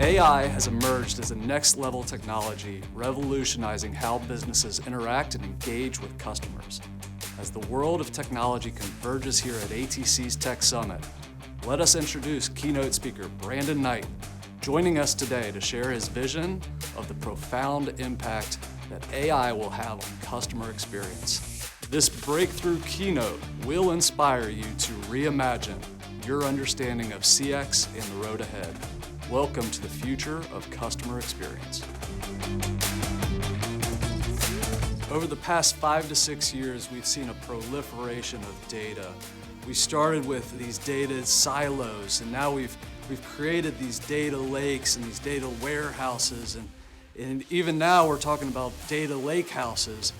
AI has emerged as a next-level technology, revolutionizing how businesses interact and engage with customers. As the world of technology converges here at ATC's Tech Summit, let us introduce keynote speaker Brandon Knight, joining us today to share his vision of the profound impact that AI will have on customer experience. This breakthrough keynote will inspire you to reimagine your understanding of CX and the road ahead. Welcome to the future of customer experience. Over the past 5 to 6 years, we've seen a proliferation of data. We started with these data silos, and now we've created these data lakes and these data warehouses, and even now we're talking about data lake houses.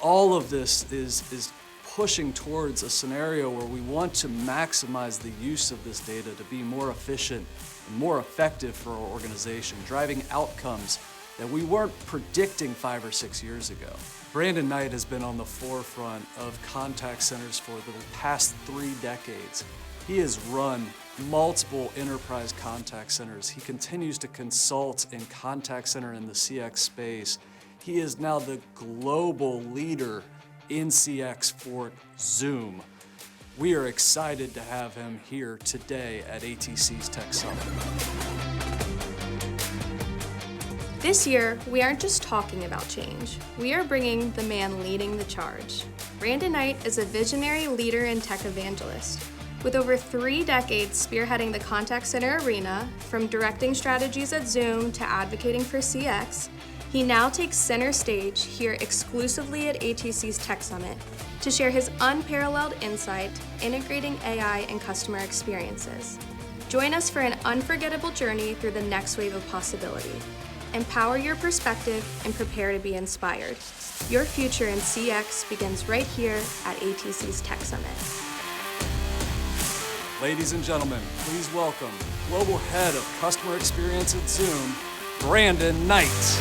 All of this is pushing towards a scenario where we want to maximize the use of this data to be more efficient and more effective for our organization, driving outcomes that we weren't predicting 5 or 6 years ago. Brandon Knight has been on the forefront of contact centers for the past 3 decades. He has run multiple enterprise contact centers. He continues to consult in contact center in the CX space. He is now the global leader in CX for Zoom. We are excited to have him here today at ATC's Tech Summit. This year, we aren't just talking about change. We are bringing the man leading the charge. Brandon Knight is a visionary leader and tech evangelist. With over 3 decades spearheading the contact center arena, from directing strategies at Zoom to advocating for CX, he now takes center stage here exclusively at ATC's Tech Summit to share his unparalleled insight integrating AI and customer experiences. Join us for an unforgettable journey through the next wave of possibility. Empower your perspective and prepare to be inspired. Your future in CX begins right here at ATC's Tech Summit. Ladies and gentlemen, please welcome Global Head of Customer Experience at Zoom, Brandon Knight.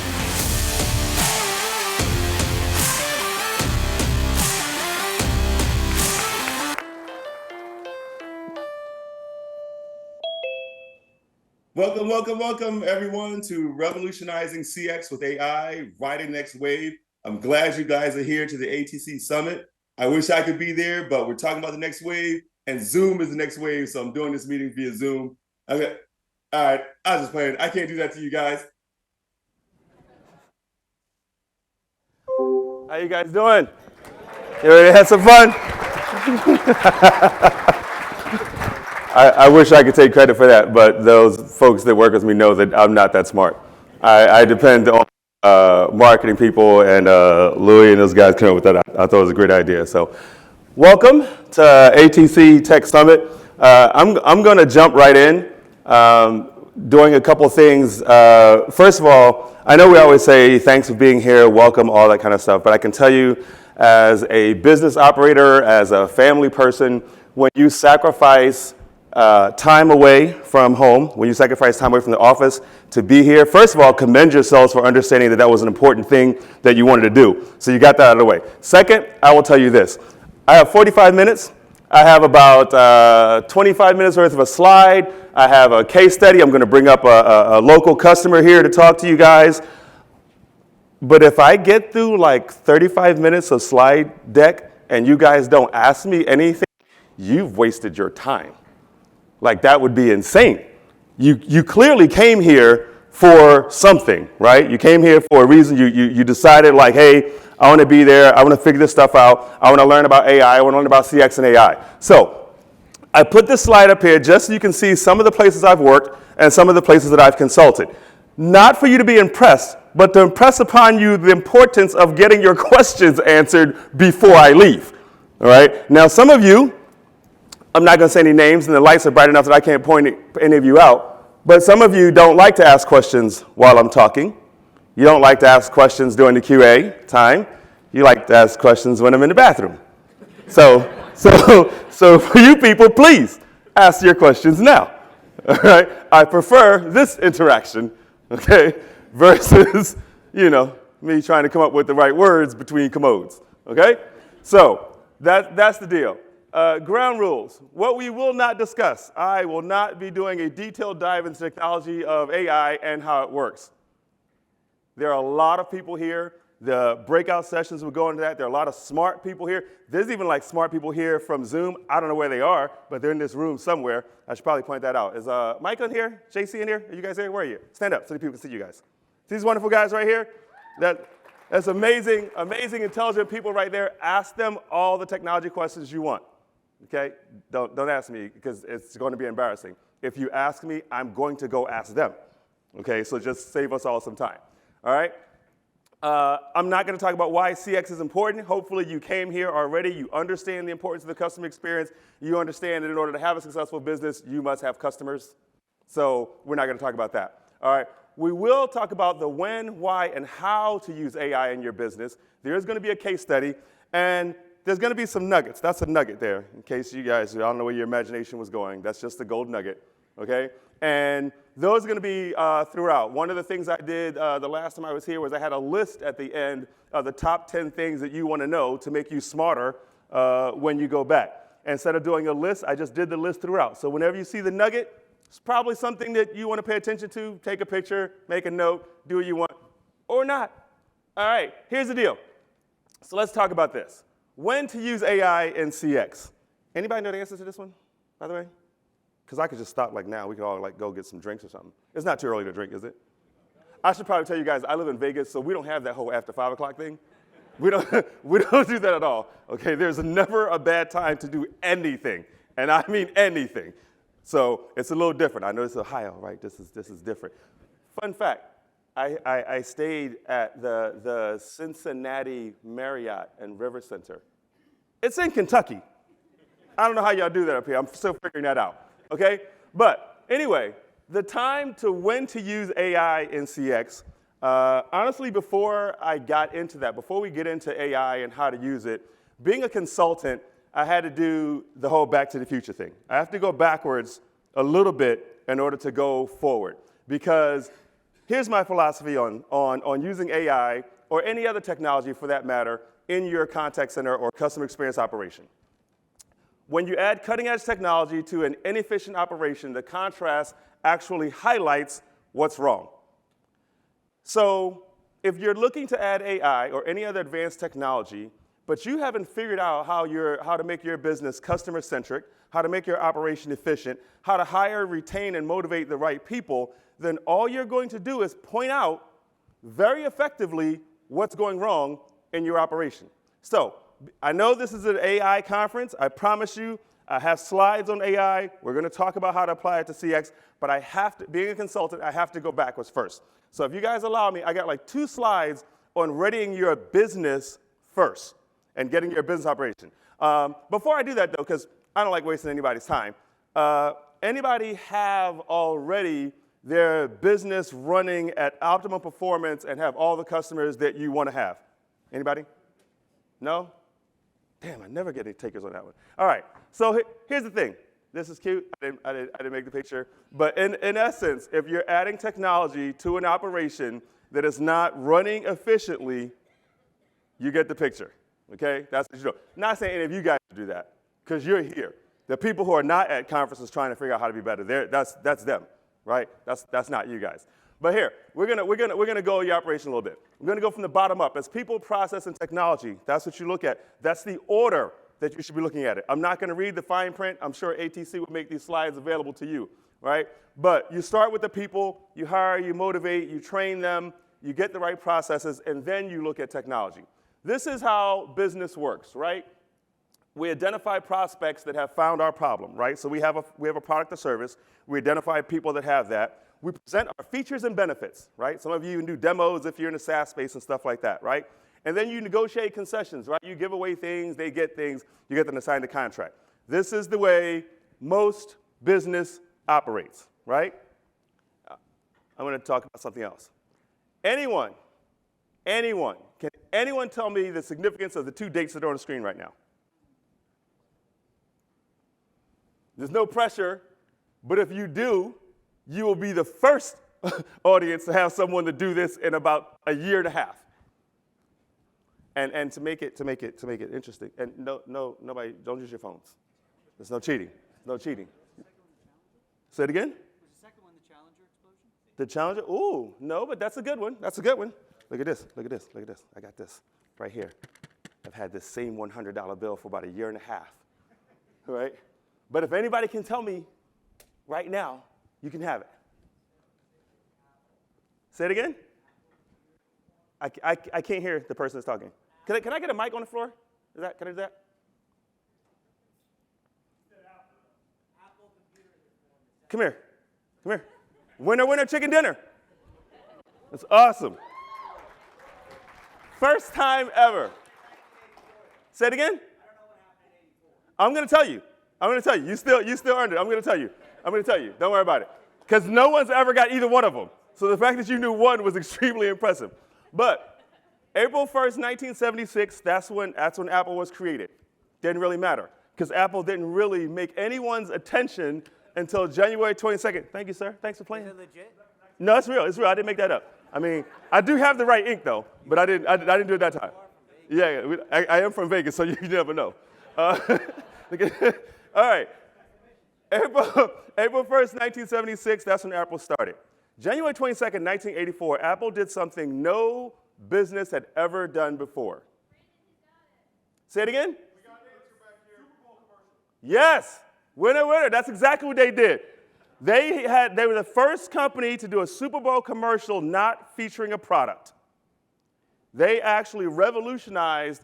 Welcome, everyone, to Revolutionizing CX with AI, riding next wave. I'm glad you guys are here to the ATC Summit. I wish I could be there, but we're talking about the next wave, and Zoom is the next wave, so I'm doing this meeting via Zoom. Okay. All right, I was just playing. I can't do that to you guys. How you guys doing? You ready to have some fun? I wish I could take credit for that, but those folks that work with me know that I'm not that smart. I depend on marketing people, and Louis and those guys came up with that. I thought it was a great idea. So welcome to ATC Tech Summit. I'm going to jump right in, doing a couple things. First of all, I know we always say thanks for being here, welcome, all that kind of stuff, but I can tell you as a business operator, as a family person, when you sacrifice time away from home, when you sacrifice time away from the office to be here, first of all, commend yourselves for understanding that that was an important thing that you wanted to do. So you got that out of the way. Second, I will tell you this. I have 45 minutes. I have about 25 minutes worth of a slide. I have a case study. I'm going to bring up a local customer here to talk to you guys. But if I get through like 35 minutes of slide deck and you guys don't ask me anything, you've wasted your time. Like, that would be insane. You clearly came here for something, right? You came here for a reason. You decided, like, hey, I want to be there. I want to figure this stuff out. I want to learn about AI. I want to learn about CX and AI. So I put this slide up here just so you can see some of the places I've worked and some of the places that I've consulted. Not for you to be impressed, but to impress upon you the importance of getting your questions answered before I leave. All right? Now, some of you, I'm not going to say any names, and the lights are bright enough that I can't point any of you out. But some of you don't like to ask questions while I'm talking. You don't like to ask questions during the QA time. You like to ask questions when I'm in the bathroom. So for you people, please ask your questions now. All right? I prefer this interaction, okay, versus, me trying to come up with the right words between commodes. Okay? So that's the deal. Ground rules. What we will not discuss. I will not be doing a detailed dive into technology of AI and how it works. There are a lot of people here. The breakout sessions will go into that. There are a lot of smart people here. There's even like smart people here from Zoom. I don't know where they are, but they're in this room somewhere. I should probably point that out. Is Mike in here? JC in here? Are you guys here? Where are you? Stand up so the people can see you guys. See these wonderful guys right here? That's amazing, amazing, intelligent people right there. Ask them all the technology questions you want. Okay? Don't ask me because it's going to be embarrassing. If you ask me, I'm going to go ask them. Okay? So just save us all some time. All right? I'm not going to talk about why CX is important. Hopefully you came here already. You understand the importance of the customer experience. You understand that in order to have a successful business, you must have customers. So we're not going to talk about that. All right. We will talk about the when, why, and how to use AI in your business. There is going to be a case study, and there's going to be some nuggets. That's a nugget there, in case you guys, I don't know where your imagination was going. That's just the gold nugget, okay? And those are going to be throughout. One of the things I did the last time I was here was I had a list at the end of the top 10 things that you want to know to make you smarter when you go back. Instead of doing a list, I just did the list throughout. So whenever you see the nugget, it's probably something that you want to pay attention to. Take a picture, make a note, do what you want, or not. All right, here's the deal. So let's talk about this. When to use AI in CX. Anybody know the answer to this one, by the way? Because I could just stop like now. We could all like go get some drinks or something. It's not too early to drink, is it? I should probably tell you guys, I live in Vegas, so we don't have that whole after 5 o'clock thing. We don't do that at all, okay? There's never a bad time to do anything, and I mean anything. So it's a little different. I know it's Ohio, right? This is different. Fun fact, I stayed at the Cincinnati Marriott and River Center. It's in Kentucky. I don't know how y'all do that up here. I'm still figuring that out, okay? But anyway, the time to when to use AI in CX, honestly, before I got into that, before we get into AI and how to use it, being a consultant, I had to do the whole Back to the Future thing. I have to go backwards a little bit in order to go forward. Because here's my philosophy on using AI or any other technology for that matter in your contact center or customer experience operation. When you add cutting edge technology to an inefficient operation, the contrast actually highlights what's wrong. So if you're looking to add AI or any other advanced technology, but you haven't figured out how to make your business customer-centric, how to make your operation efficient, how to hire, retain, and motivate the right people, then all you're going to do is point out very effectively what's going wrong in your operation. So I know this is an AI conference. I promise you, I have slides on AI. We're going to talk about how to apply it to CX, but I have to, being a consultant, I have to go backwards first. So if you guys allow me, I got like 2 slides on readying your business first and getting your business operation. Before I do that, though, because I don't like wasting anybody's time, anybody have already their business running at optimum performance and have all the customers that you want to have? Anybody? No? Damn, I never get any takers on that one. All right, so here's the thing. This is cute. I didn't make the picture. But in essence, if you're adding technology to an operation that is not running efficiently, you get the picture. Okay? That's what you do. Not saying any of you guys do that, because you're here. The people who are not at conferences trying to figure out how to be better, that's them, right? That's not you guys. But here, we're gonna go your operation a little bit. We're gonna go from the bottom up. As people, process, and technology, that's what you look at. That's the order that you should be looking at it. I'm not gonna read the fine print. I'm sure ATC will make these slides available to you, right? But you start with the people, you hire, you motivate, you train them, you get the right processes, and then you look at technology. This is how business works, right? We identify prospects that have found our problem, right? So we have a product or service. We identify people that have that. We present our features and benefits, right? Some of you even do demos if you're in the SaaS space and stuff like that, right? And then you negotiate concessions, right? You give away things, they get things, you get them to sign the contract. This is the way most business operates, right? I'm going to talk about something else. Anyone, can anyone tell me the significance of the 2 dates that are on the screen right now? There's no pressure, but if you do, you will be the first audience to have someone to do this in about a year and a half. And to make it interesting, and nobody, don't use your phones. There's no cheating. No cheating. Say it again? Was the second one the Challenger explosion? The Challenger? Ooh, no, but that's a good one. That's a good one. Look at this. Look at this. Look at this. I got this right here. I've had this same $100 bill for about a year and a half. Right? But if anybody can tell me right now, you can have it. Say it again? I can't hear the person that's talking. Can I get a mic on the floor? Can I do that? Come here. Come here. Winner, winner, chicken dinner. That's awesome. First time ever. Say it again? I'm going to tell you. I'm going to tell you. You still earned it. I'm going to tell you. I'm going to tell you. Don't worry about it. Because no one's ever got either one of them. So the fact that you knew one was extremely impressive. But April 1st, 1976, that's when Apple was created. Didn't really matter. Because Apple didn't really make anyone's attention until January 22nd. Thank you, sir. Thanks for playing. Is it legit? No, it's real. It's real. I didn't make that up. I mean, I do have the right ink, though, but I didn't do it that time. Yeah, I am from Vegas, so you never know. All right. April 1st, 1976, that's when Apple started. January 22nd, 1984, Apple did something no business had ever done before. Say it again? Yes. Winner, winner. That's exactly what they did. They were the first company to do a Super Bowl commercial not featuring a product. They actually revolutionized,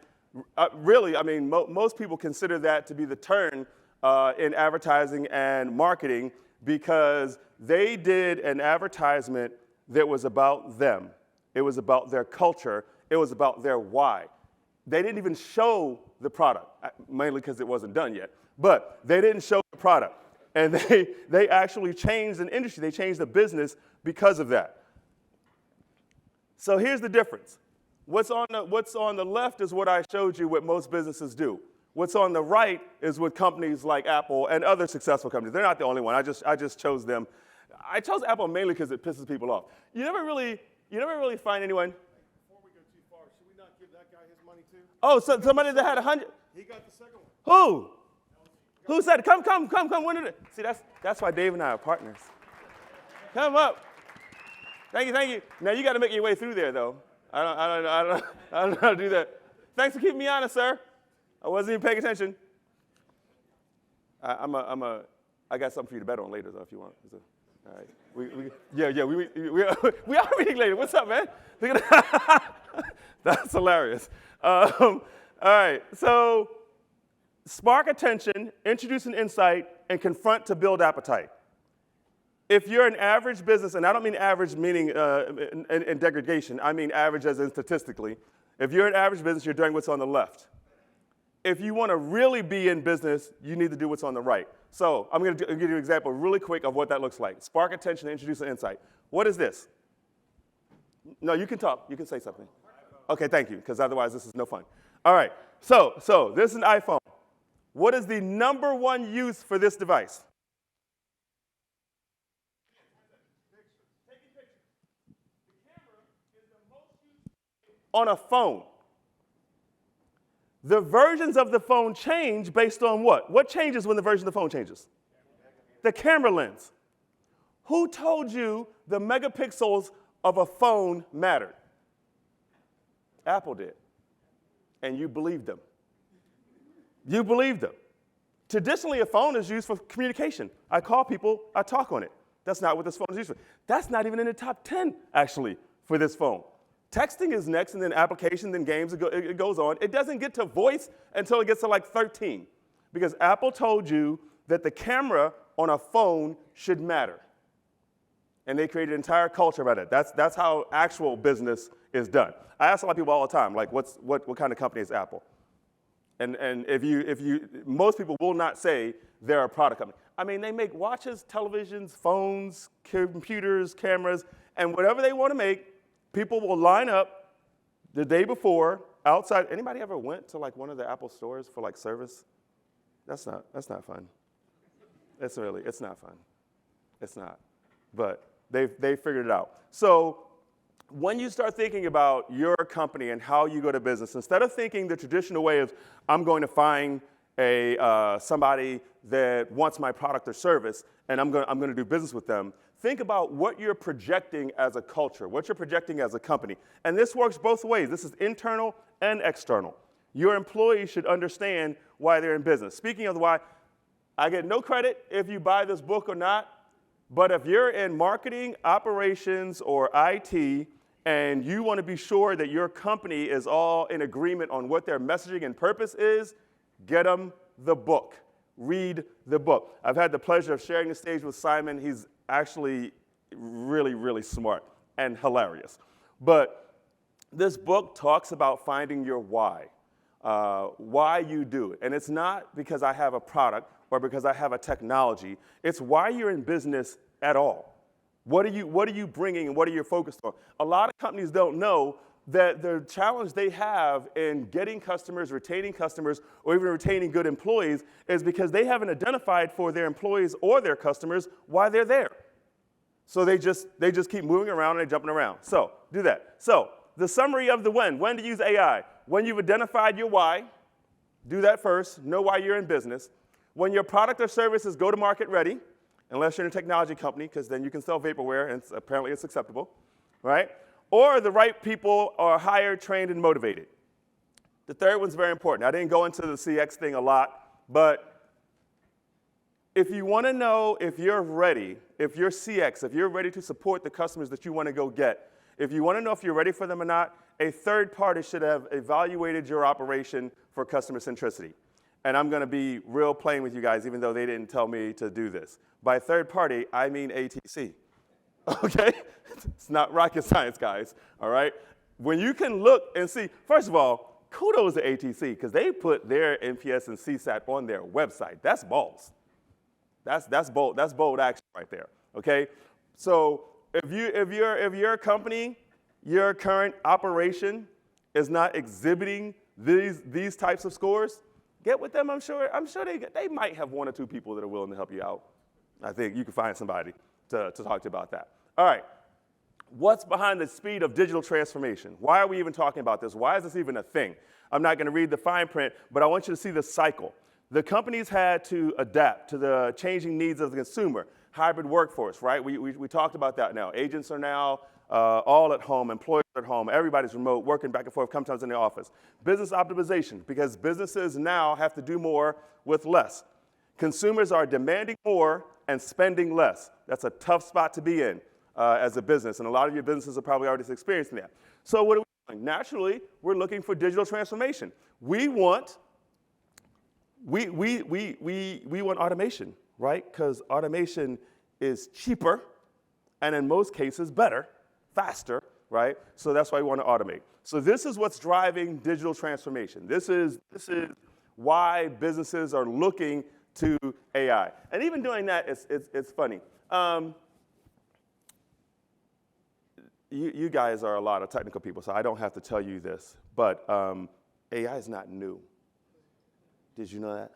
really, I mean, most people consider that to be the turn in advertising and marketing because they did an advertisement that was about them. It was about their culture. It was about their why. They didn't even show the product, mainly because it wasn't done yet. But they didn't show the product. And they actually changed an industry. They changed the business because of that. So here's the difference. What's on the left is what I showed you what most businesses do. What's on the right is what companies like Apple and other successful companies. They're not the only one. I just chose them. I chose Apple mainly because it pisses people off. You never really find anyone. Before we go too far, should we not give that guy his money too? Oh, so somebody that had 100. He got the second one. Who? Who said it? Come. When did it? See, that's why Dave and I are partners. Come up. Thank you. Now you got to make your way through there, though. I don't know how to do that. Thanks for keeping me honest, sir. I wasn't even paying attention. I got something for you to bet on later, though, if you want. So, all right. We are meeting later. What's up, man? That's hilarious. All right. So, spark attention, introduce an insight, and confront to build appetite. If you're an average business, and I don't mean average meaning in degradation, I mean average as in statistically. If you're an average business, you're doing what's on the left. If you want to really be in business, you need to do what's on the right. So I'm going to give you an example really quick of what that looks like. Spark attention, introduce an insight. What is this? No, you can talk. You can say something. Okay, thank you, because otherwise this is no fun. All right, so this is an iPhone. What is the number one use for this device? Taking pictures. The camera is the most used on a phone. The versions of the phone change based on what? What changes when the version of the phone changes? The camera lens. Who told you the megapixels of a phone mattered? Apple did. And you believed them. You believed them. Traditionally, a phone is used for communication. I call people, I talk on it. That's not what this phone is used for. That's not even in the top 10, actually, for this phone. Texting is next, and then application, then games, it goes on. It doesn't get to voice until it gets to like 13, because Apple told you that the camera on a phone should matter. And they created an entire culture about it. That's how actual business is done. I ask a lot of people all the time, like, what kind of company is Apple? And most people will not say they're a product company. I mean, they make watches, televisions, phones, computers, cameras, and whatever they want to make, people will line up the day before outside. Anybody ever went to like one of the Apple stores for like service? That's not fun. It's not fun. It's not. But they figured it out. So when you start thinking about your company and how you go to business, instead of thinking the traditional way of I'm going to find somebody that wants my product or service, and I'm going to do business with them. Think about what you're projecting as a culture, what you're projecting as a company. And this works both ways. This is internal and external. Your employees should understand why they're in business. Speaking of the why, I get no credit if you buy this book or not, but if you're in marketing, operations, or IT, and you want to be sure that your company is all in agreement on what their messaging and purpose is, get them the book. Read the book. I've had the pleasure of sharing the stage with Simon. He's actually really, really smart and hilarious. But this book talks about finding your why you do it. And it's not because I have a product or because I have a technology. It's why you're in business at all. What are you bringing and what are you focused on? A lot of companies don't know that the challenge they have in getting customers, retaining customers, or even retaining good employees is because they haven't identified for their employees or their customers why they're there. So they just keep moving around and they're jumping around. So do that. So the summary of the when to use AI. When you've identified your why, do that first. Know why you're in business. When your product or service is go-to-market ready, unless you're in a technology company, because then you can sell vaporware, and apparently it's acceptable, right? Or the right people are hired, trained, and motivated. The third one's very important. I didn't go into the CX thing a lot, but if you want to know if you're ready, if you're CX, if you're ready to support the customers that you want to go get, if you want to know if you're ready for them or not, a third party should have evaluated your operation for customer centricity. And I'm going to be real plain with you guys, even though they didn't tell me to do this. By third party, I mean ATC. Okay? It's not rocket science, guys. All right? When you can look and see, first of all, kudos to ATC, because they put their NPS and CSAT on their website. That's balls. That's bold. That's bold action right there. Okay? So if your company, your current operation is not exhibiting these types of scores, get with them. I'm sure they might have one or two people that are willing to help you out. I think you can find somebody to talk to about that. All right. What's behind the speed of digital transformation? Why are we even talking about this? Why is this even a thing? I'm not going to read the fine print, but I want you to see the cycle. The companies had to adapt to the changing needs of the consumer. Hybrid workforce, right? We talked about that now. Agents are now all at home, employees are at home, everybody's remote, working back and forth, sometimes in the office. Business optimization, because businesses now have to do more with less. Consumers are demanding more and spending less. That's a tough spot to be in as a business, and a lot of your businesses are probably already experiencing that. So what are we doing? Naturally, we're looking for digital transformation. We want automation, right? Because automation is cheaper and in most cases better, faster, right? So that's why we want to automate. So this is what's driving digital transformation. This is why businesses are looking to AI. And even doing that, it's funny. You guys are a lot of technical people, so I don't have to tell you this, but AI is not new. Did you know that?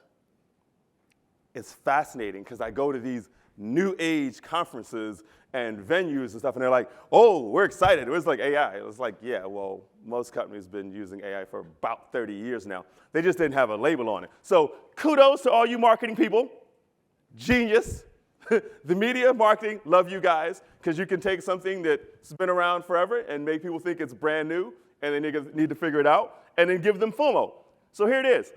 It's fascinating because I go to these new age conferences and venues and stuff, and they're like, oh, we're excited. It was like AI. It was like, yeah, well, most companies have been using AI for about 30 years now. They just didn't have a label on it. So kudos to all you marketing people. Genius. The media, marketing, love you guys, because you can take something that's been around forever and make people think it's brand new, and they need to figure it out, and then give them FOMO. So here it is.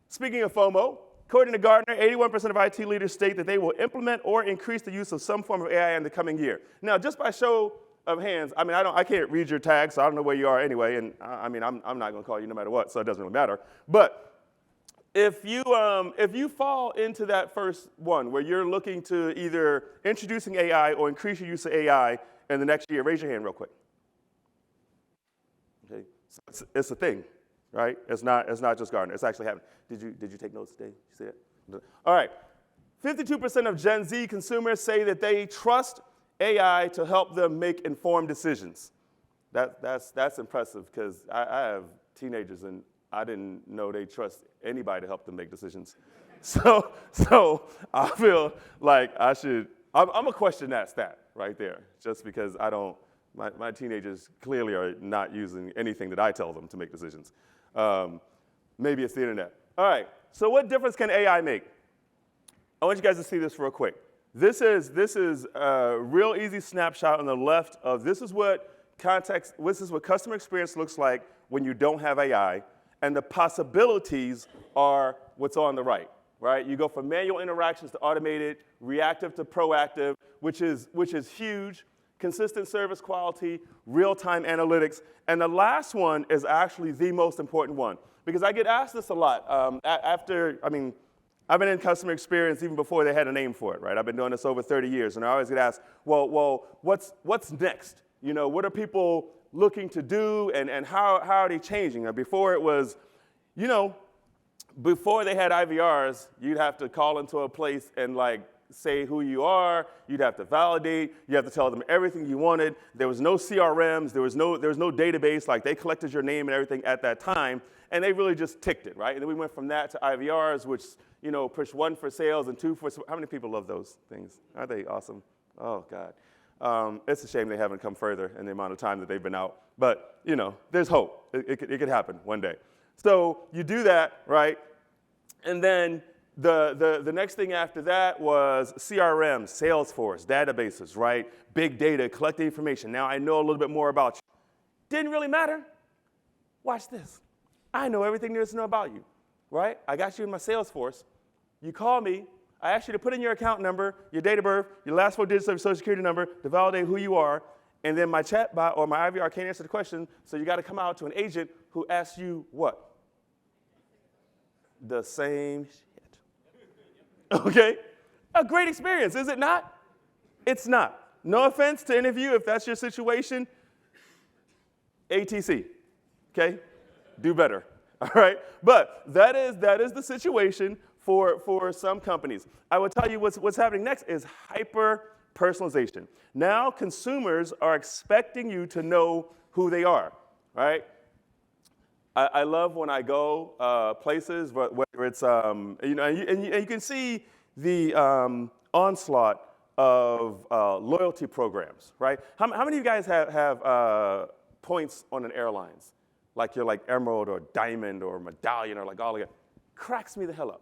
Speaking of FOMO, according to Gartner, 81% of IT leaders state that they will implement or increase the use of some form of AI in the coming year. Now, just by show of hands, I mean, I can't read your tags, so I don't know where you are anyway, and I'm not going to call you no matter what, so it doesn't really matter. But if you fall into that first one where you're looking to either introducing AI or increase your use of AI in the next year, raise your hand real quick. Okay, so it's a thing, right? It's not just Gartner. It's actually happening. Did you take notes today? You see it? All right. 52% of Gen Z consumers say that they trust AI to help them make informed decisions. That's impressive because I have teenagers and I didn't know they trust anybody to help them make decisions. So I feel like I'm gonna question that stat right there, just because my teenagers clearly are not using anything that I tell them to make decisions. Maybe it's the internet. All right, So what difference can AI make? I want you guys to see this real quick. This is a real easy snapshot on the left of this is what customer experience looks like when you don't have AI, and the possibilities are what's on the right? You go from manual interactions to automated, reactive to proactive, which is huge, consistent service quality, real-time analytics, and the last one is actually the most important one, because I get asked this a lot. I've been in customer experience even before they had a name for it, right? I've been doing this over 30 years, and I always get asked, well, what's next? What are people looking to do, and how are they changing? Before it was, before they had IVRs, you'd have to call into a place and say who you are. You'd have to validate. You have to tell them everything you wanted. There was no CRMs. There was no database. They collected your name and everything at that time, and they really just ticked it, right? And then we went from that to IVRs, which push 1 for sales and 2 for. How many people love those things? Aren't they awesome? Oh God, it's a shame they haven't come further in the amount of time that they've been out. But there's hope. It could happen one day. So you do that, right? And then the next thing after that was CRM, Salesforce, databases, right? Big data, collecting information. Now I know a little bit more about you. Didn't really matter. Watch this. I know everything there is to know about you, right? I got you in my Salesforce. You call me. I ask you to put in your account number, your date of birth, your last 4 digits of your social security number to validate who you are. And then my chatbot or my IVR can't answer the question, so you got to come out to an agent who asks you what? The same shit. Okay? A great experience, is it not? It's not. No offense to any of you if that's your situation. ATC, okay? Do better, all right? But that is the situation for some companies. I will tell you what's happening next is hyper-personalization. Now consumers are expecting you to know who they are, right? I love when I go places, whether it's, and you can see the onslaught of loyalty programs, right? How many of you guys have points on an airlines? You're Emerald or Diamond or Medallion or all of that. Cracks me the hell up.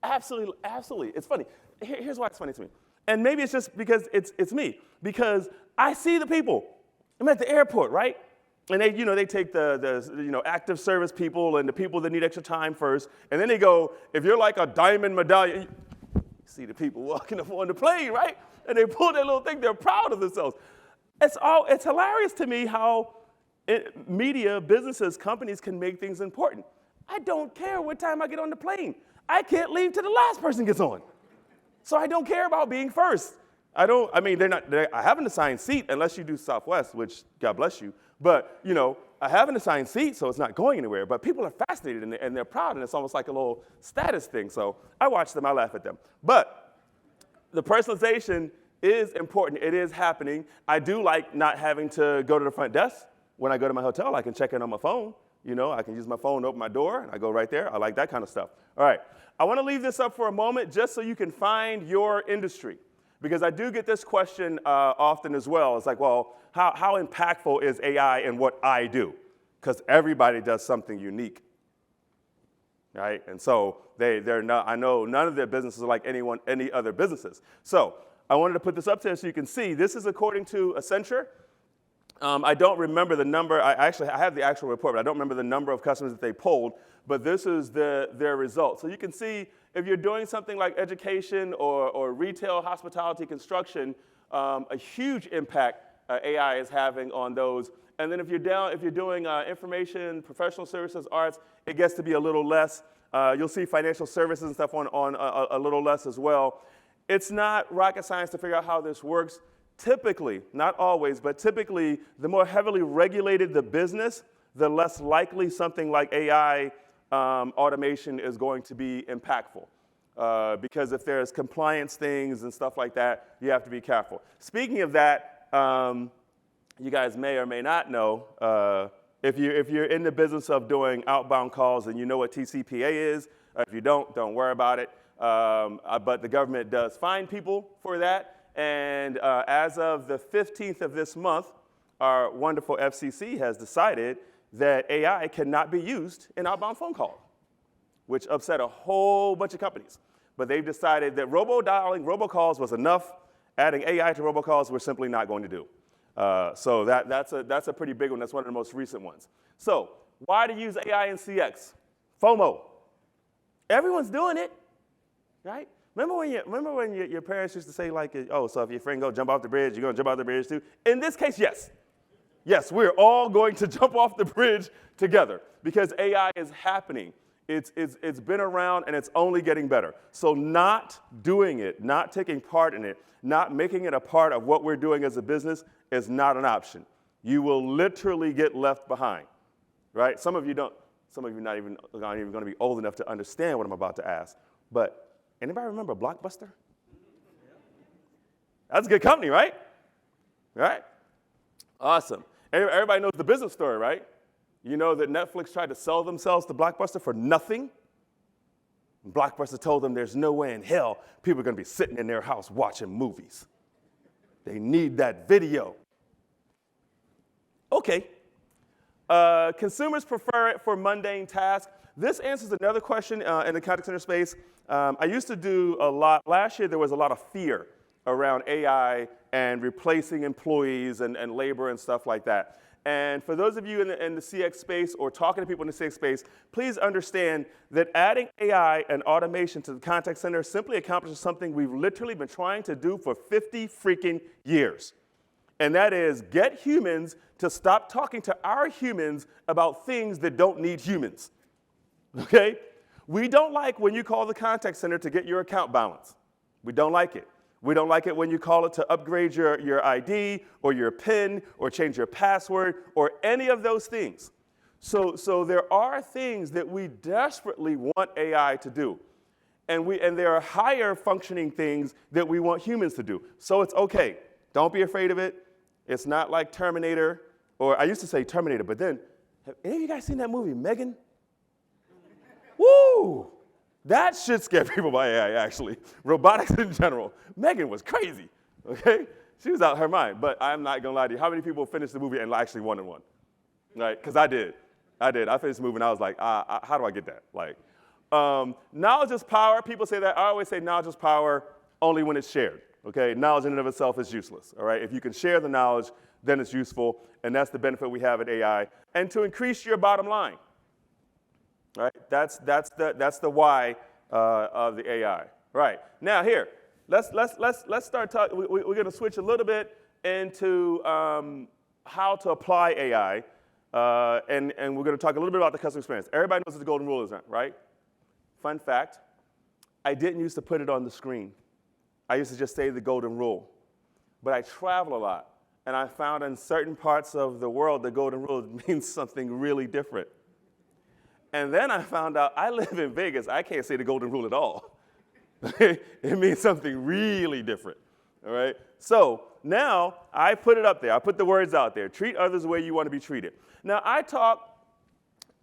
Absolutely, absolutely. It's funny. Here's why it's funny to me. And maybe it's just because it's me. Because I see the people. I'm at the airport, right? And they take the active service people and the people that need extra time first. And then they go, if you're like a Diamond Medallion, you see the people walking up on the plane, right? And they pull their little thing. They're proud of themselves. It's hilarious to me how media, businesses, companies can make things important. I don't care what time I get on the plane. I can't leave till the last person gets on. So I don't care about being first. I have an assigned seat unless you do Southwest, which God bless you. But, I have an assigned seat, so it's not going anywhere. But people are fascinated and they're proud, and it's almost like a little status thing. So I watch them, I laugh at them. But the personalization is important. It is happening. I do like not having to go to the front desk. When I go to my hotel, I can check in on my phone. I can use my phone to open my door, and I go right there. I like that kind of stuff. All right. I want to leave this up for a moment just so you can find your industry, because I do get this question often as well. It's well, how impactful is AI in what I do? Because everybody does something unique, right? And so they're not. I know none of their businesses are like any other businesses. So I wanted to put this up there so you can see. This is according to Accenture. I don't remember the number. I have the actual report, but I don't remember the number of customers that they polled. But this is their results. So you can see if you're doing something like education or retail, hospitality, construction, a huge impact AI is having on those. And then if you're doing information, professional services, arts, it gets to be a little less. You'll see financial services and stuff on a little less as well. It's not rocket science to figure out how this works. Typically, not always, but typically, the more heavily regulated the business, the less likely something like AI automation is going to be impactful. Because if there's compliance things and stuff like that, you have to be careful. Speaking of that, you guys may or may not know, if you're in the business of doing outbound calls and you know what TCPA is, if you don't worry about it. But the government does fine people for that. And as of the 15th of this month, our wonderful FCC has decided that AI cannot be used in outbound phone calls. which upset a whole bunch of companies. But they've decided that robo-dialing, robocalls was enough. Adding AI to robocalls, we're simply not going to do. So that's a pretty big one. That's one of the most recent ones. So why to use AI in CX? FOMO. Everyone's doing it, right? Remember when your parents used to say, like, oh, so if your friend go jump off the bridge, you're going to jump off the bridge too? In this case, yes. Yes, we're all going to jump off the bridge together because AI is happening. It's been around and it's only getting better. So not doing it, not taking part in it, not making it a part of what we're doing as a business is not an option. You will literally get left behind, right? Some of you not even going to be old enough to understand what I'm about to ask. But anybody remember Blockbuster? That's a good company, right? Right? Awesome. Everybody knows the business story, right? You know that Netflix tried to sell themselves to Blockbuster for nothing. And Blockbuster told them there's no way in hell people are going to be sitting in their house watching movies. They need that video. Okay. Consumers prefer it for mundane tasks. This answers another question in the contact center space. I used to do a lot. Last year, there was a lot of fear around AI and replacing employees and labor and stuff like that. And for those of you in the CX space or talking to people in the CX space, please understand that adding AI and automation to the contact center simply accomplishes something we've literally been trying to do for 50 freaking years. And that is get humans to stop talking to our humans about things that don't need humans. Okay? We don't like when you call the contact center to get your account balance. We don't like it. We don't like it when you call it to upgrade your ID or your PIN or change your password or any of those things. So there are things that we desperately want AI to do. And there are higher functioning things that we want humans to do. So it's okay. Don't be afraid of it. It's not like Terminator, or I used to say Terminator, but then, have any of you guys seen that movie, Megan? Woo! That should scare people by AI, actually. Robotics in general. Megan was crazy, okay? She was out her mind, but I'm not gonna lie to you. How many people finished the movie and actually wanted one? Right, because I did. I finished the movie and I was like, how do I get that? Like, knowledge is power. People say that. I always say knowledge is power only when it's shared, okay? Knowledge in and of itself is useless, all right? If you can share the knowledge, then it's useful, and that's the benefit we have at AI. And to increase your bottom line. Right? That's the why of the AI. Right. Now here, let's start talking. We're going to switch a little bit into how to apply AI, and we're going to talk a little bit about the customer experience. Everybody knows what the golden rule is, right? Fun fact, I didn't used to put it on the screen. I used to just say the golden rule. But I travel a lot, and I found in certain parts of the world the golden rule means something really different. And then I found out I live in Vegas. I can't say the golden rule at all. It means something really different, all right? So now I put it up there. I put the words out there. Treat others the way you want to be treated. Now I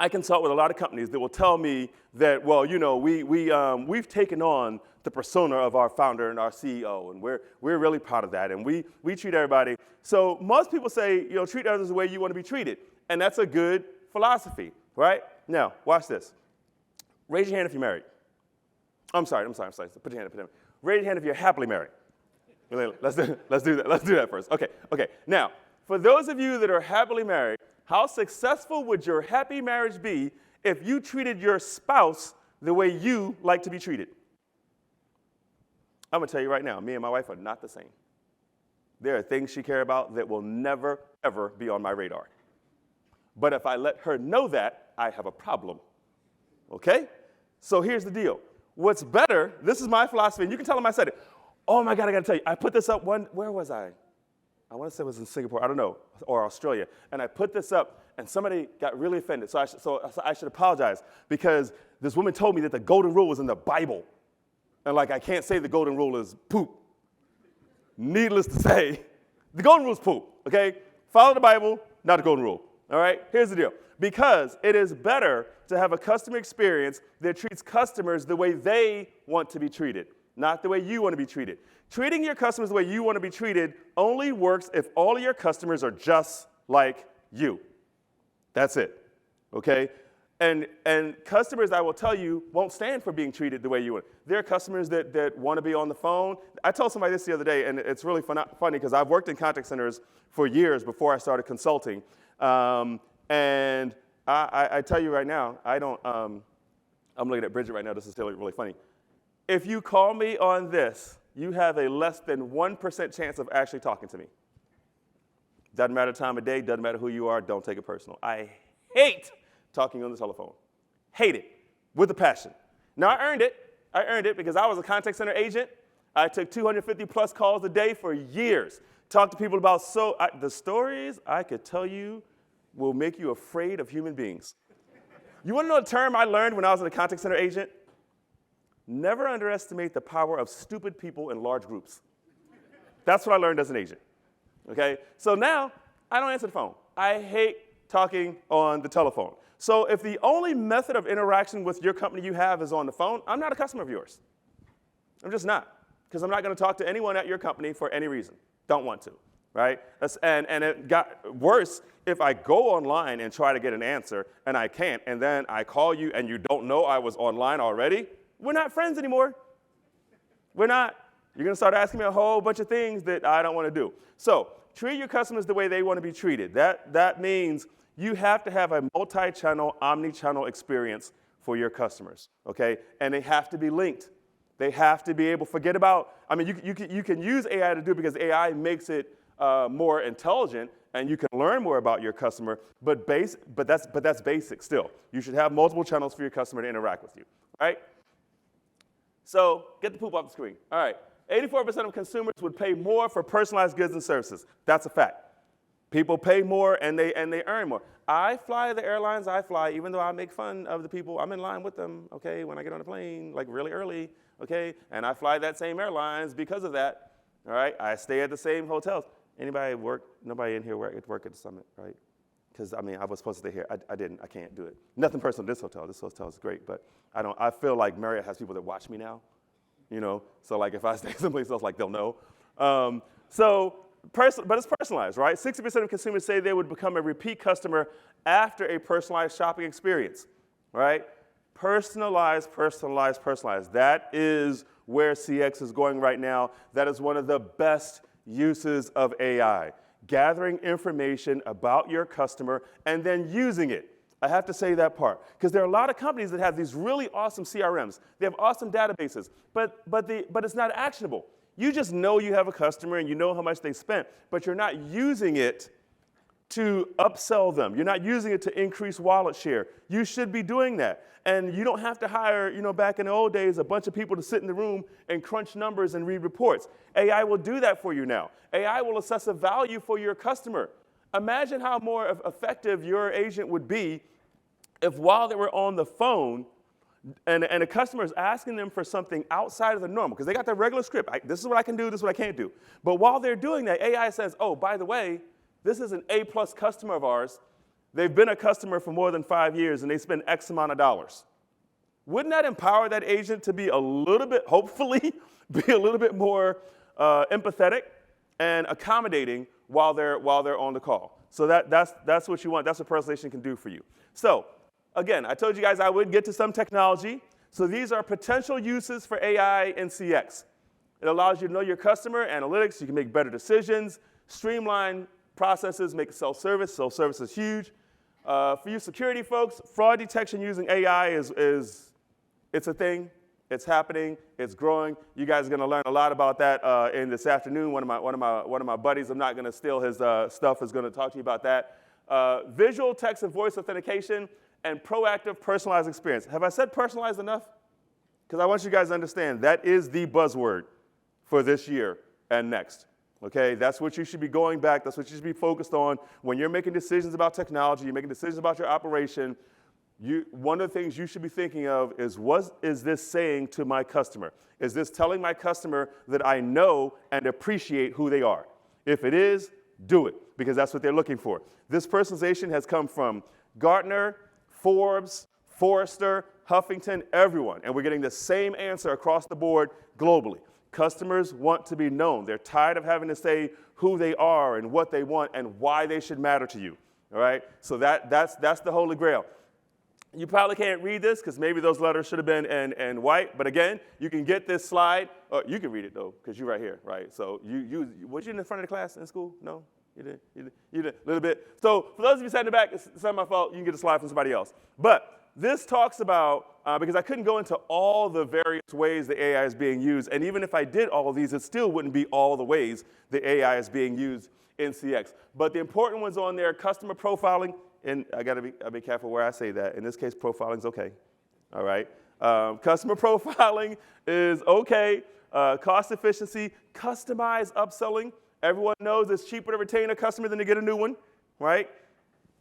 consult with a lot of companies that will tell me that, well, you know, we've taken on the persona of our founder and our CEO, and we're really proud of that, and we treat everybody. So most people say, you know, treat others the way you want to be treated, and that's a good philosophy, right? Now, watch this. Raise your hand if you're married. I'm sorry. Put your hand up. Raise your hand if you're happily married. Let's do that. Let's do that first. Okay. Now, for those of you that are happily married, how successful would your happy marriage be if you treated your spouse the way you like to be treated? I'm going to tell you right now, me and my wife are not the same. There are things she cares about that will never, ever be on my radar. But if I let her know that, I have a problem, okay? So here's the deal. What's better, this is my philosophy, and you can tell them I said it. Oh my God, I gotta tell you, I put this up where was I? I wanna say it was in Singapore, I don't know, or Australia. And I put this up, and somebody got really offended. So I should apologize, because this woman told me that the golden rule was in the Bible. And like, I can't say the golden rule is poop. Needless to say, the golden rule is poop, okay? Follow the Bible, not the golden rule. All right, here's the deal. Because it is better to have a customer experience that treats customers the way they want to be treated, not the way you want to be treated. Treating your customers the way you want to be treated only works if all of your customers are just like you. That's it, okay? And customers, I will tell you, won't stand for being treated the way you want. There are customers that want to be on the phone. I told somebody this the other day, and it's really funny because I've worked in contact centers for years before I started consulting. And I tell you right now, I don't, I'm looking at Bridget right now. This is really funny. If you call me on this, you have a less than 1% chance of actually talking to me. Doesn't matter the time of day, doesn't matter who you are, don't take it personal. I hate talking on the telephone. Hate it with a passion. Now, I earned it. I earned it because I was a contact center agent. I took 250 plus calls a day for years. Talked to people about the stories I could tell you will make you afraid of human beings. You want to know a term I learned when I was a contact center agent? Never underestimate the power of stupid people in large groups. That's what I learned as an agent. Okay? So now, I don't answer the phone. I hate talking on the telephone. So if the only method of interaction with your company you have is on the phone, I'm not a customer of yours. I'm just not, because I'm not going to talk to anyone at your company for any reason. Don't want to, right? And it got worse if I go online and try to get an answer, and I can't, and then I call you, and you don't know I was online already. We're not friends anymore. We're not. You're going to start asking me a whole bunch of things that I don't want to do. So treat your customers the way they want to be treated. That means you have to have a multi-channel, omni-channel experience for your customers, okay? And they have to be linked. They have to be able to forget about, I mean, you can use AI to do it because AI makes it more intelligent, and you can learn more about your customer, but that's basic still. You should have multiple channels for your customer to interact with you, right? So get the poop off the screen. All right, 84% of consumers would pay more for personalized goods and services. That's a fact. People pay more and they earn more. I fly the airlines I fly, even though I make fun of the people. I'm in line with them, okay, when I get on the plane, like really early, okay? And I fly that same airlines because of that, all right? I stay at the same hotels. Nobody in here work at the Summit, right? Because, I mean, I was supposed to stay here. I didn't. I can't do it. Nothing personal to this hotel. This hotel is great, but I feel like Marriott has people that watch me now, you know? So, like, if I stay someplace else, like, they'll know. But it's personalized, right? 60% of consumers say they would become a repeat customer after a personalized shopping experience, right? Personalized. That is where CX is going right now. That is one of the best uses of AI. Gathering information about your customer and then using it. I have to say that part, because there are a lot of companies that have these really awesome CRMs. They have awesome databases, but it's not actionable. You just know you have a customer and you know how much they spent, but you're not using it to upsell them. You're not using it to increase wallet share. You should be doing that. And you don't have to hire, back in the old days, a bunch of people to sit in the room and crunch numbers and read reports. AI will do that for you now. AI will assess a value for your customer. Imagine how more effective your agent would be if while they were on the phone, and a customer is asking them for something outside of the normal, because they got their regular script. This is what I can do, this is what I can't do. But while they're doing that, AI says, oh, by the way, this is an A-plus customer of ours. They've been a customer for more than 5 years, and they spend X amount of dollars. Wouldn't that empower that agent to be a little bit, hopefully, be a little bit more empathetic and accommodating while they're on the call? So that's what you want. That's what personalization can do for you. So again, I told you guys I would get to some technology. So these are potential uses for AI and CX. It allows you to know your customer, analytics, you can make better decisions, streamline processes, make it self-service. Self-service is huge. For you security folks, fraud detection using AI it's a thing. It's happening. It's growing. You guys are going to learn a lot about that in this afternoon. One of my buddies, I'm not going to steal his stuff, is going to talk to you about that. Visual text and voice authentication and proactive personalized experience. Have I said personalized enough? Because I want you guys to understand that is the buzzword for this year and next. Okay, that's what you should be going back. That's what you should be focused on when you're making decisions about technology. You're making decisions about your operation. One of the things you should be thinking of is, what is this saying to my customer? Is this telling my customer that I know and appreciate who they are? If it is, do it, because that's what they're looking for. This personalization has come from Gartner, Forbes, Forrester, Huffington, everyone. And we're getting the same answer across the board globally. Customers want to be known. They're tired of having to say who they are and what they want and why they should matter to you. All right? So that's the holy grail. You probably can't read this because maybe those letters should have been in white. But again, you can get this slide. You can read it though, because you're right here, right? So was you in the front of the class in school? No, you did. You did a little bit. So for those of you sat in the back, it's not my fault. You can get a slide from somebody else. But this talks about because I couldn't go into all the various ways the AI is being used, and even if I did all of these, it still wouldn't be all the ways the AI is being used in CX. But the important ones on there: customer profiling. And I gotta be careful where I say that. In this case, profiling is okay. All right. Customer profiling is okay. Cost efficiency, customized upselling. Everyone knows it's cheaper to retain a customer than to get a new one, right?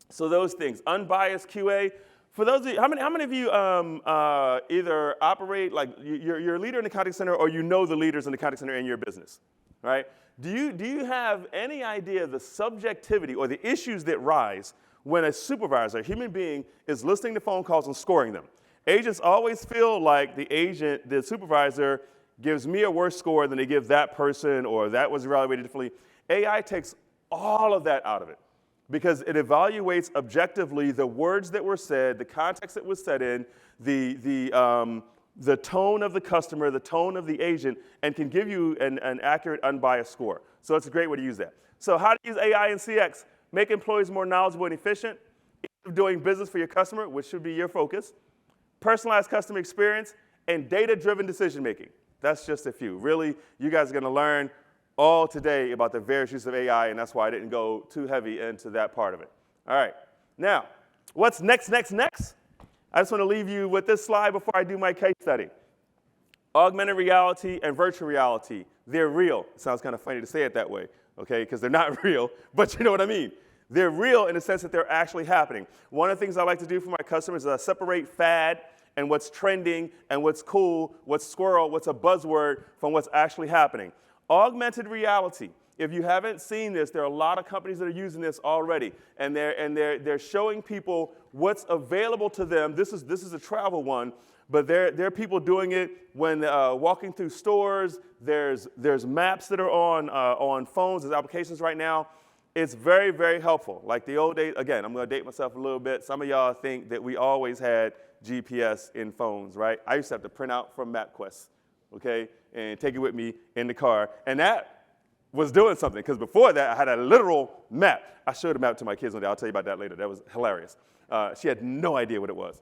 So those things. Unbiased QA. For those of you, how many of you either operate like you're a leader in the contact center, or you know the leaders in the contact center in your business, right? Do you have any idea the subjectivity or the issues that rise when a supervisor, a human being, is listening to phone calls and scoring them? Agents always feel like the supervisor, gives me a worse score than they give that person, or that was evaluated differently. AI takes all of that out of it because it evaluates objectively the words that were said, the context that was said in, the tone of the customer, the tone of the agent, and can give you an accurate, unbiased score. So it's a great way to use that. So how to use AI in CX? Make employees more knowledgeable and efficient. Doing business for your customer, which should be your focus. Personalized customer experience, and data-driven decision-making. That's just a few. Really, you guys are going to learn all today about the various uses of AI, and that's why I didn't go too heavy into that part of it. All right. Now, what's next? I just want to leave you with this slide before I do my case study. Augmented reality and virtual reality, they're real. It sounds kind of funny to say it that way, okay, because they're not real, but you know what I mean. They're real in the sense that they're actually happening. One of the things I like to do for my customers is separate fad and what's trending and what's cool, what's squirrel, what's a buzzword from what's actually happening. Augmented reality. If you haven't seen this, there are a lot of companies that are using this already, and they're showing people what's available to them. This is a travel one, but there are people doing it when walking through stores. There's maps that are on phones. There's applications right now. It's very, very helpful. Like the old days, again, I'm going to date myself a little bit. Some of y'all think that we always had GPS in phones, right? I used to have to print out from MapQuest, okay, and take it with me in the car. And that was doing something, because before that, I had a literal map. I showed a map to my kids one day. I'll tell you about that later. That was hilarious. She had no idea what it was.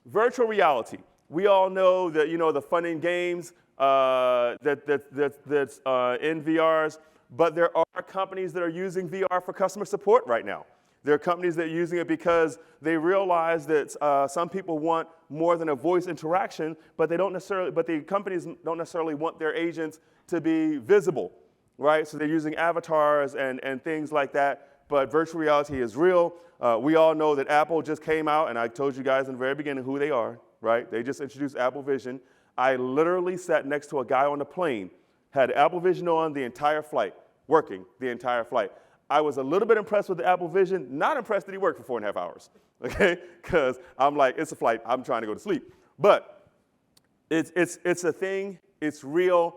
Virtual reality. We all know that, the fun and games that's in VRs. But there are companies that are using VR for customer support right now. There are companies that are using it because they realize that some people want more than a voice interaction, but the companies don't necessarily want their agents to be visible, right? So they're using avatars and things like that. But virtual reality is real. We all know that Apple just came out, and I told you guys in the very beginning who they are, right? They just introduced Apple Vision. I literally sat next to a guy on the plane, had Apple Vision on the entire flight, working the entire flight. I was a little bit impressed with the Apple Vision, not impressed that he worked for 4.5 hours, okay? Because I'm like, it's a flight, I'm trying to go to sleep. But it's a thing, it's real,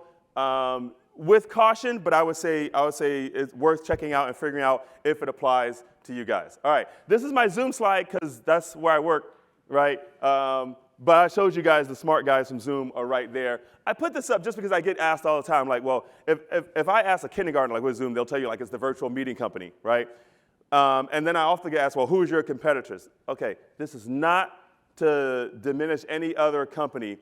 with caution, but I would say it's worth checking out and figuring out if it applies to you guys. All right, this is my Zoom slide because that's where I work, right? But I showed you guys the smart guys from Zoom are right there. I put this up just because I get asked all the time, like, well, if I ask a kindergartner, like, with Zoom, they'll tell you, like, it's the virtual meeting company, right? And then I often get asked, well, who's your competitors? Okay, this is not to diminish any other company,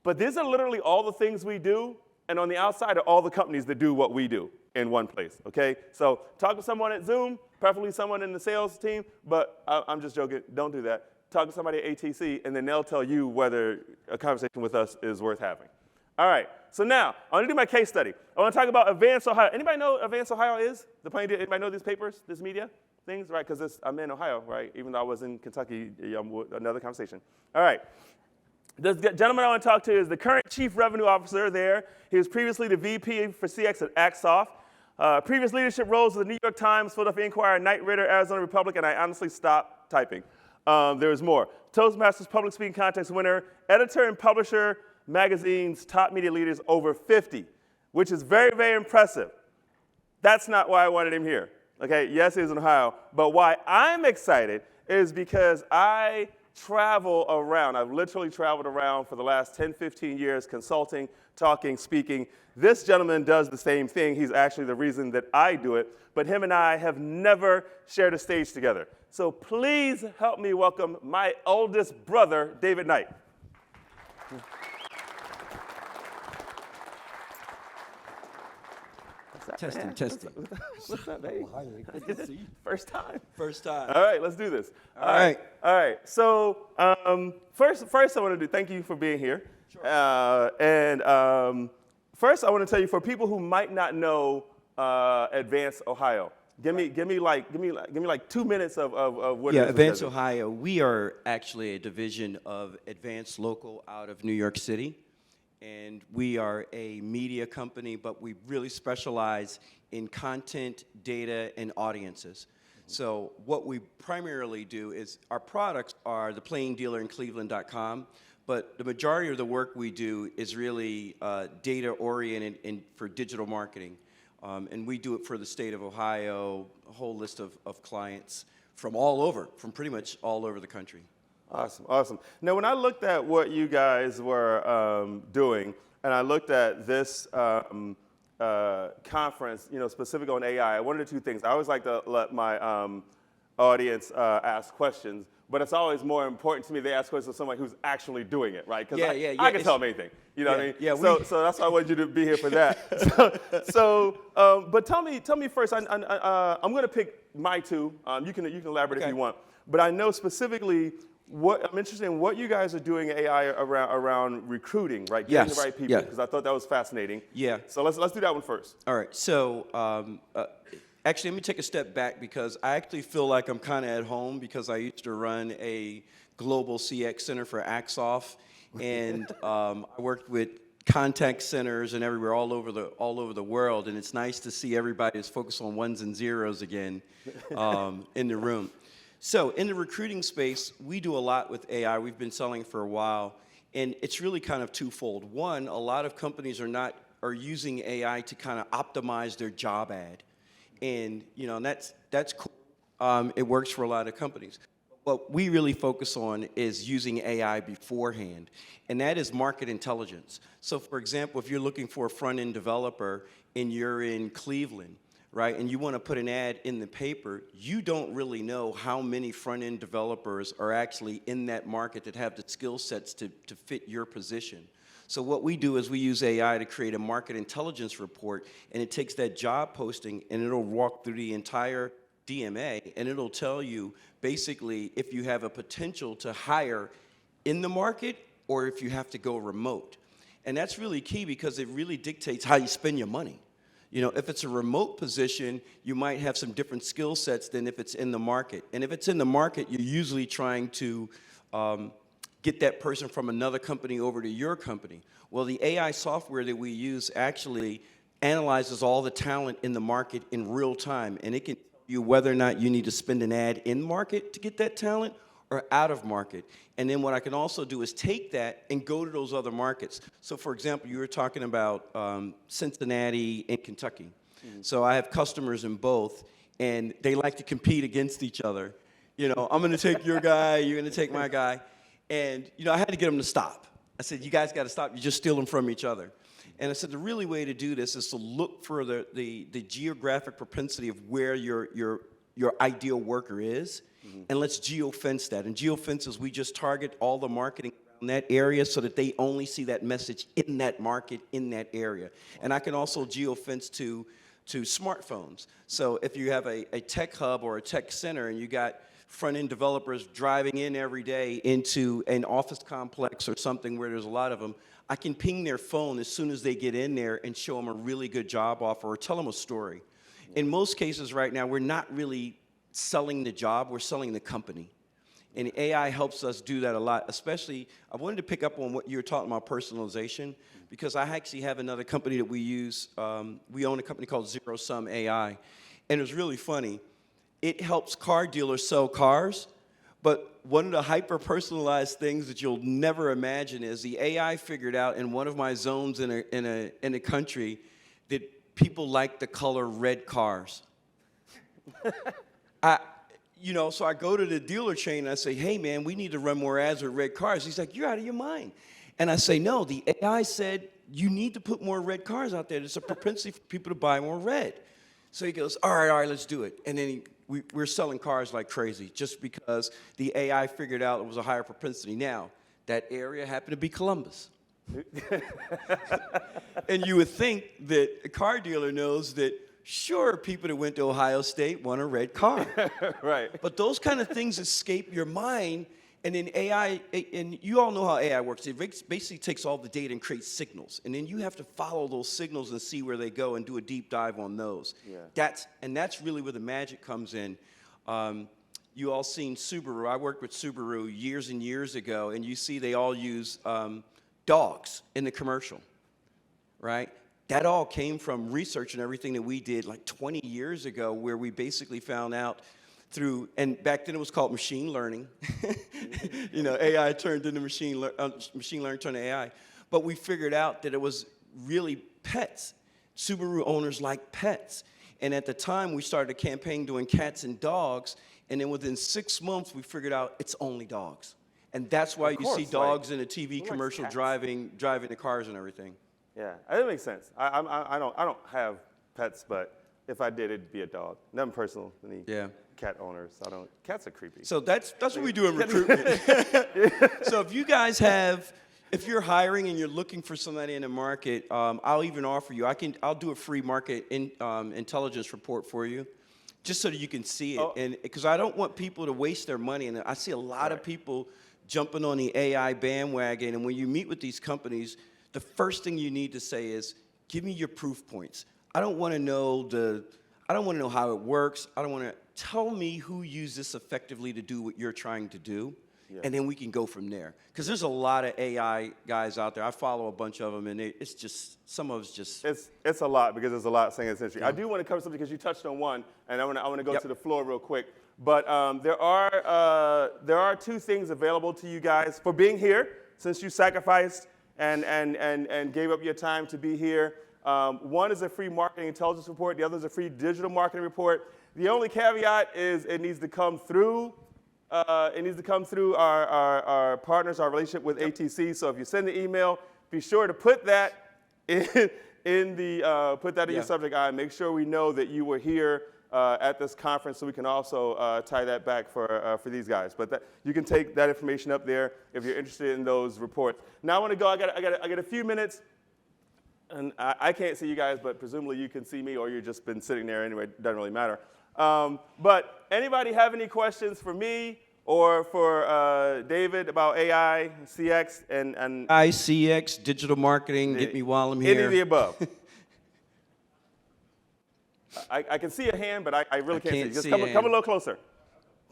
but these are literally all the things we do, and on the outside are all the companies that do what we do in one place, okay? So talk to someone at Zoom, preferably someone in the sales team, but I'm just joking, don't do that. Talk to somebody at ATC, and then they'll tell you whether a conversation with us is worth having. All right, so now, I want to do my case study. I want to talk about Advanced Ohio. Anybody know what Advanced Ohio is? Anybody know these papers, this media things, right? Because I'm in Ohio, right? Even though I was in Kentucky, another conversation. All right, the gentleman I want to talk to is the current Chief Revenue Officer there. He was previously the VP for CX at Axsoft. Previous leadership roles with the New York Times, Philadelphia Inquirer, Knight Ridder, Arizona Republic, and I honestly stopped typing. There's more. Toastmasters Public Speaking Contest winner, editor and publisher, magazine's top media leaders over 50, which is very, very impressive. That's not why I wanted him here. Okay, yes, he's in Ohio, but why I'm excited is because I travel around. I've literally traveled around for the last 10, 15 years, consulting, talking, speaking. This gentleman does the same thing. He's actually the reason that I do it. But him and I have never shared a stage together. So please help me welcome my oldest brother, David Knight. Testing, testing. What's up, baby? First time. First time. All right, let's do this. All right. All right. So first I want to do thank you for being here. Sure. First I want to tell you, for people who might not know Advance Ohio, give me like 2 minutes of what. Yeah, Advance Ohio. We are actually a division of Advance Local out of New York City. And we are a media company, but we really specialize in content, data, and audiences. So what we primarily do is our products are the Playing Dealer and Cleveland.com, but the majority of the work we do is really data-oriented and for digital marketing. And we do it for the state of Ohio, a whole list of clients from all over, from pretty much all over the country. Awesome, awesome. Now, when I looked at what you guys were doing, and I looked at this conference, specific on AI, I wanted two things. I always like to let my audience ask questions, but it's always more important to me they ask questions of somebody who's actually doing it, right? Because I can tell them anything. You know what I mean? Yeah, so that's why I wanted you to be here for that. But tell me first. I'm going to pick my two. You can elaborate if you want. But I know specifically. I'm interested in what you guys are doing AI around recruiting, right? Getting the right people, because I thought that was fascinating. Yeah. So let's do that one first. All right. So actually, let me take a step back, because I actually feel like I'm kind of at home, because I used to run a global CX center for Axoff, and I worked with contact centers and everywhere all over the world, and it's nice to see everybody is focused on ones and zeros again in the room. So in the recruiting space, we do a lot with AI. We've been selling for a while, and it's really kind of twofold. One, a lot of companies are using AI to kind of optimize their job ad, and that's cool. It works for a lot of companies. What we really focus on is using AI beforehand, and that is market intelligence. So, for example, if you're looking for a front-end developer and you're in Cleveland, right, and you want to put an ad in the paper, you don't really know how many front-end developers are actually in that market that have the skill sets to fit your position. So what we do is we use AI to create a market intelligence report, and it takes that job posting and it'll walk through the entire DMA, and it'll tell you basically if you have a potential to hire in the market or if you have to go remote. And that's really key, because it really dictates how you spend your money. If it's a remote position, you might have some different skill sets than if it's in the market. And if it's in the market, you're usually trying to get that person from another company over to your company. Well, the AI software that we use actually analyzes all the talent in the market in real time, and it can tell you whether or not you need to spend an ad in market to get that talent or out of market. And then what I can also do is take that and go to those other markets. So for example, you were talking about Cincinnati and Kentucky. Mm-hmm. So I have customers in both, and they like to compete against each other. I'm gonna take your guy, you're gonna take my guy. And I had to get them to stop. I said, you guys gotta stop, you're just stealing from each other. And I said, the really way to do this is to look for the geographic propensity of where your ideal worker is, and let's geofence that. And geofences, we just target all the marketing around that area so that they only see that message in that market, in that area. And I can also geofence to smartphones. So if you have a tech hub or a tech center and you got front-end developers driving in every day into an office complex or something where there's a lot of them, I can ping their phone as soon as they get in there and show them a really good job offer or tell them a story. In most cases right now, we're not really selling the job, we're selling the company. And AI helps us do that a lot, especially, I wanted to pick up on what you were talking about, personalization, because I actually have another company that we use. We own a company called Zero Sum AI. And it was really funny. It helps car dealers sell cars, but one of the hyper-personalized things that you'll never imagine is the AI figured out in one of my zones in a country that people like the color red cars. you know, so I go to the dealer chain and I say, hey, man, we need to run more ads with red cars. He's like, you're out of your mind. And I say, no, the AI said you need to put more red cars out there. There's a propensity for people to buy more red. So he goes, all right, let's do it. And then we're selling cars like crazy just because the AI figured out it was a higher propensity. Now, that area happened to be Columbus. And you would think that a car dealer knows that, sure, people that went to Ohio State want a red car. Right. But those kind of things escape your mind. And then AI, and you all know how AI works. It basically takes all the data and creates signals. And then you have to follow those signals and see where they go and do a deep dive on those. Yeah. That's really where the magic comes in. You all seen Subaru. I worked with Subaru years and years ago, and you see they all use dogs in the commercial, right? That all came from research and everything that we did like 20 years ago, where we basically found out through, and back then it was called machine learning. You know, AI turned into machine learning turned to AI. But we figured out that it was really pets. Subaru owners like pets. And at the time, we started a campaign doing cats and dogs, and then within 6 months, we figured out it's only dogs. And that's why you see dogs in a TV commercial driving the cars and everything. Yeah, that makes sense. I don't have pets, but if I did, it'd be a dog. Nothing personal. Any cat owners. Cats are creepy. So that's what we do in recruitment. So if you guys if you're hiring and you're looking for somebody in the market, I'll even offer you. I'll do a free market intelligence report for you, just so that you can see it. And because I don't want people to waste their money, and I see a lot of people jumping on the AI bandwagon. And when you meet with these companies, the first thing you need to say is, give me your proof points. I don't want to know how it works. I don't want to tell me who used this effectively to do what you're trying to do, and then we can go from there. Because there's a lot of AI guys out there. I follow a bunch of them, and it's just, some of it's just. It's a lot, because there's a lot saying it's interesting. I do want to cover something because you touched on one, and I want to go to the floor real quick. But there are two things available to you guys for being here, since you sacrificed and gave up your time to be here. One is a free marketing intelligence report. The other is a free digital marketing report. The only caveat is it needs to come through. Our partners, our relationship with ATC. So if you send the email, be sure to put that in your subject line. Make sure we know that you were here at this conference, so we can also tie that back for these guys. But you can take that information up there if you're interested in those reports. Now I want to go. I got a few minutes. And I can't see you guys, but presumably you can see me, or you've just been sitting there anyway. It doesn't really matter. But anybody have any questions for me or for David about AI, CX, and AI, CX, digital marketing, get me while I'm here. Any of the above. I can see a hand, but I really can't see. Just come a little closer.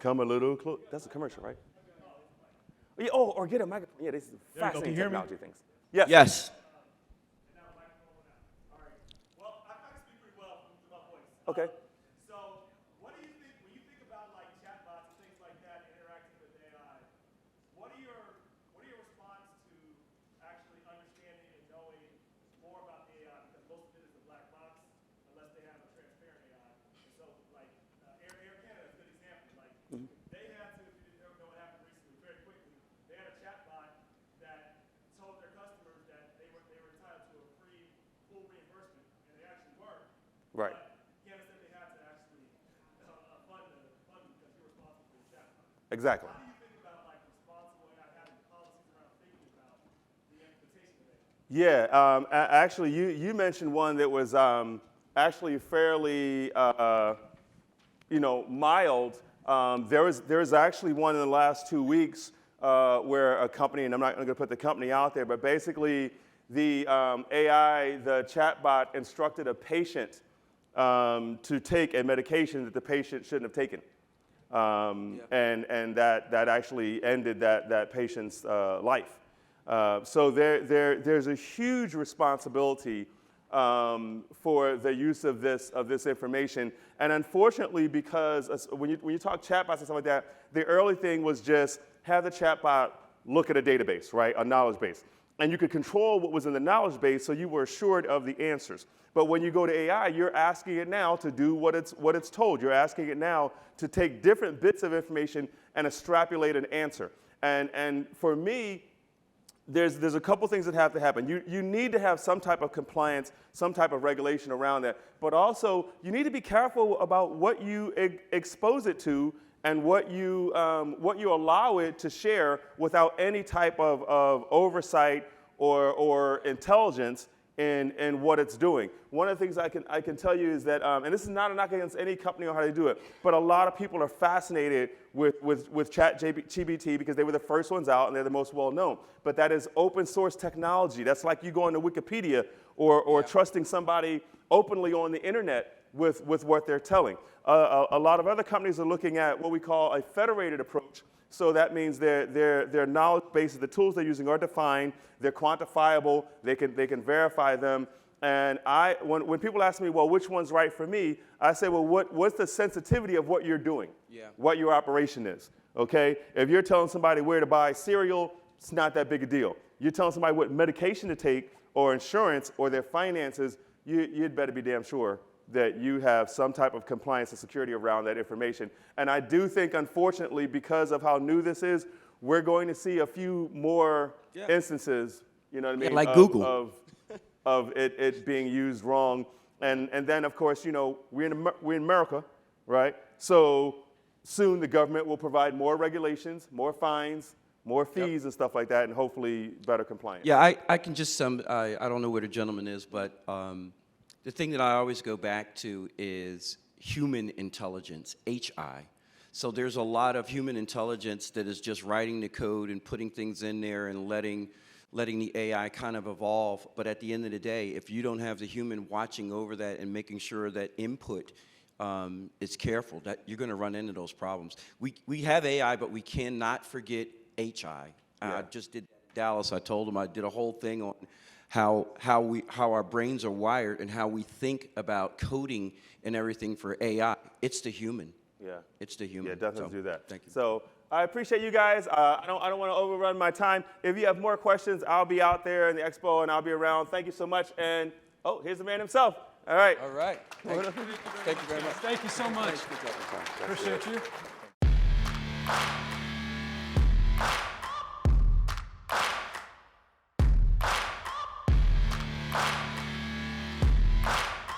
Come a little closer. That's a commercial, right? Yeah, or get a microphone. Yeah, this is fascinating technology things. Yes. Yes. Okay. So, what do you think when you think about like chatbots and things like that interacting with AI? What are your response to actually understanding and knowing more about the AI? Because most of it is a black box unless they have a transparent AI. And so, like Air Canada is a good example. Like they had to, if you didn't know what happened recently, very quickly, they had a chatbot that told their customers that they were entitled to a free full reimbursement, and they actually were. Right. Exactly. How do you think about like responsible AI having policies around thinking about the implementation of it? Yeah, actually, you mentioned one that was actually fairly, mild. There was actually one in the last 2 weeks where a company, and I'm not going to put the company out there, but basically the AI, the chatbot, instructed a patient to take a medication that the patient shouldn't have taken. And that actually ended that patient's life. So there's a huge responsibility for the use of this information. And unfortunately, because when you talk chatbots and stuff like that, the early thing was just have the chatbot look at a database, right, a knowledge base. and you could control what was in the knowledge base so you were assured of the answers. But when you go to AI, you're asking it now to do what it's told. You're asking it now to take different bits of information and extrapolate an answer. And for me, there's a couple things that have to happen. You need to have some type of compliance, some type of regulation around that. But also, you need to be careful about what you expose it to and what you allow it to share without any type of oversight or intelligence in what it's doing. One of the things I can tell you is that, and this is not a knock against any company or how they do it, but a lot of people are fascinated with ChatGPT because they were the first ones out and they're the most well known. But that is open source technology. That's like you going to Wikipedia or trusting somebody openly on the internet with what they're telling. A lot of other companies are looking at what we call a federated approach. So that means their knowledge bases, the tools they're using are defined, they're quantifiable, they can verify them. And when people ask me, well, which one's right for me? I say, well, what's the sensitivity of what you're doing? Yeah. What your operation is, okay? If you're telling somebody where to buy cereal, it's not that big a deal. You're telling somebody what medication to take or insurance or their finances, you'd better be damn sure that you have some type of compliance and security around that information. And I do think, unfortunately, because of how new this is, we're going to see a few more instances, you know what I mean? Like Google. Of it being used wrong. And then, of course, you know, we're in America, right? So soon the government will provide more regulations, more fines, more fees and stuff like that, and hopefully better compliance. Yeah, I can just I don't know where the gentleman is, but the thing that I always go back to is human intelligence, HI. So there's a lot of human intelligence that is just writing the code and putting things in there and letting the AI kind of evolve. But at the end of the day, if you don't have the human watching over that and making sure that input is careful, that you're going to run into those problems. We have AI, but we cannot forget HI. I just did Dallas. I told them I did a whole thing on how our brains are wired and how we think about coding and everything for AI. It's the human. Yeah. It's the human. Yeah, definitely do that. Thank you. So I appreciate you guys. I don't want to overrun my time. If you have more questions, I'll be out there in the expo and I'll be around. Thank you so much. And oh, here's the man himself. All right. All right. Thank you very much. Thank you so much. Appreciate you.